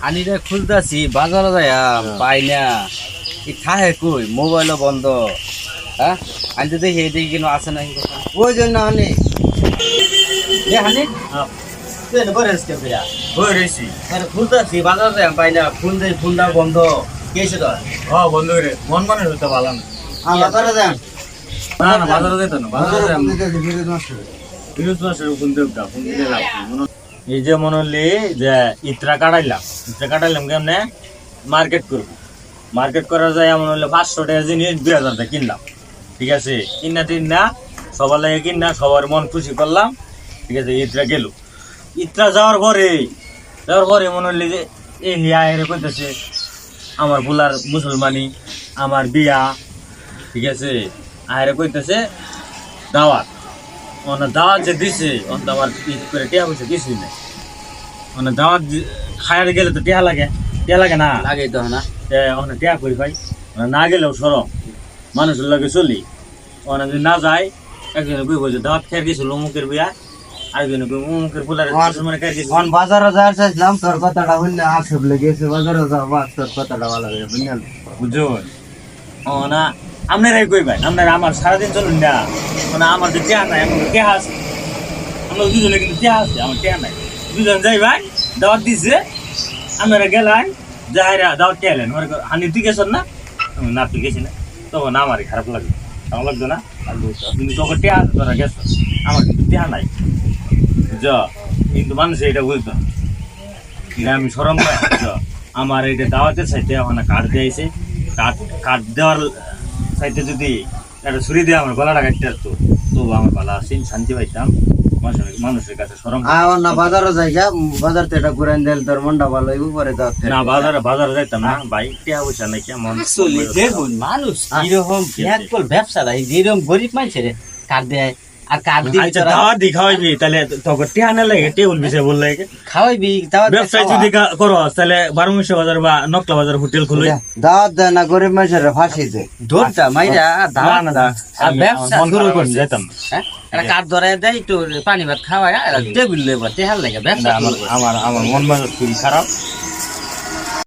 Anita খুলতাছি বাজারে যায় পাই না কি খাহে কই মোবাইলও বন্ধ। হ্যাঁ আনতে দেখি এদিকে কিন্তু আছে না ওই জন্য আনি হানি তুই করে ভাইয়া বই রয়েছি। খুলতাছি বাজারে যায় পাই না ফোনটা বন্ধ কেছে তোর হ্যাঁ বন্ধু রে, মন মানে হইতে ভালো না। বাজারে যান না না বাজারে যেত না, বাজারে বিরোধ মাসের ফোন দেবটা ফোন দিলে লাভ কি? এই যে মনে হলি যে ইত্রা কাটাইলাম কেমনে মার্কেট করবো। মার্কেট করা যায় এমন হলে 500 টাকা জিনিস 2000 টাকা কিনলাম। ঠিক আছে, কিনা সবার লাগে কিনা সবার মন খুশি করলাম। ঠিক আছে, ইত্রা গেল। ইত্রা যাওয়ার পরে মনে হলি যে এই হিয়া এর কইতেছে আমার বুলার মুসলমানি, আমার বিয়া। ঠিক আছে, আরে কইতেছে দাওয়াত। দাওয়াত যে দিছে আমার ঈদ করে টিয়া পয়সা কিছুই নাই। দাওয়াত খায়ার গেলে তো টিয়া লাগে না লাগে তো না টিয়া করি ভাই। না গেলেও সরম মানুষের লগে চলি। যদি না যায় একজনে কইব যে দাওয়াত খেয়ে গেছিল অমুকের বিয়া, আরেকজনে কইব অমুকের ফুলার মুসলমানে খেয়ে গেছিল। বাজারে যাওয়ার চাইছিলাম তোর কথাটা হইলে আক্ষেপ লেগেছে বাজারে যাওয়া তোর কথাটা ভালো লাগে বুঝলেন বুঝছো না আপনারাই কইবেন আপনারা আমার সারাদিন চলুন না। আমার যে টিয়া নাই, আমার টিয়া আছে, আমরা দুজনে কিন্তু টিয়া আছে, আমার টিয়া নাই। দুজন যাই ভাই দাওয়াত দিছে, আপনারা গেলেন যাহারা দাওয়াত টিয়া এলেন হানি তুই গেছেন না? না তুই গেছি না, তখন আমারই খারাপ লাগলো, আমার লাগতো না। কিন্তু তখন টিয়া তোরা গেছ, আমার কিন্তু টিয়া নাই বুঝছ। কিন্তু মানুষ এটা বুঝতো না, আমি সরম পাই বুঝছ। আমার এটা দাওয়াতের সাইতে ওখানে কাঠ দিয়েছে, কাঠ দেওয়ার সাইতে যদি একটা ছুরি দিয়ে আমার গলাটা কাটতে আসতো তবু আমার ভালো আছে, শান্তি পাইতাম। মানুষের কাছে সরম না বাজারে যাইগা বাজার থেকে এটা ঘুরাই দিল তোর মনটা ভালো হইব পরে দাও না। বাজারে যাইতাম না ভাই, টিয়া পয়সা নাই কেমন আসলে দেখুন মানুষ কিরকম একদল ব্যবসাদার যেরকম গরিব মানুষের কার্ড দেয় আর কার্ড দিয়ে দাওয়াত দি খাওয়াইবি তাহলে তোকে টিয়া না লাগে টেবুল বিষয় বললে খাওয়াইবি ব্যবসায় যদি করো তাহলে 12 বাজার বা নকলা বাজার হোটেল খুলে দাওয়াত দেয় না গরিব মানুষের ফাঁসি দেয় ধরটা মাইরা দাওয়াত না আর ব্যবসা শুরু করে যেতাম একটা কার্ড ধরাই দেয় একটু পানি ভাত খাওয়ায় টেবিল লেবার টেহার লাগে ব্যবসা আমার মন মেজাজ খুবই খারাপ।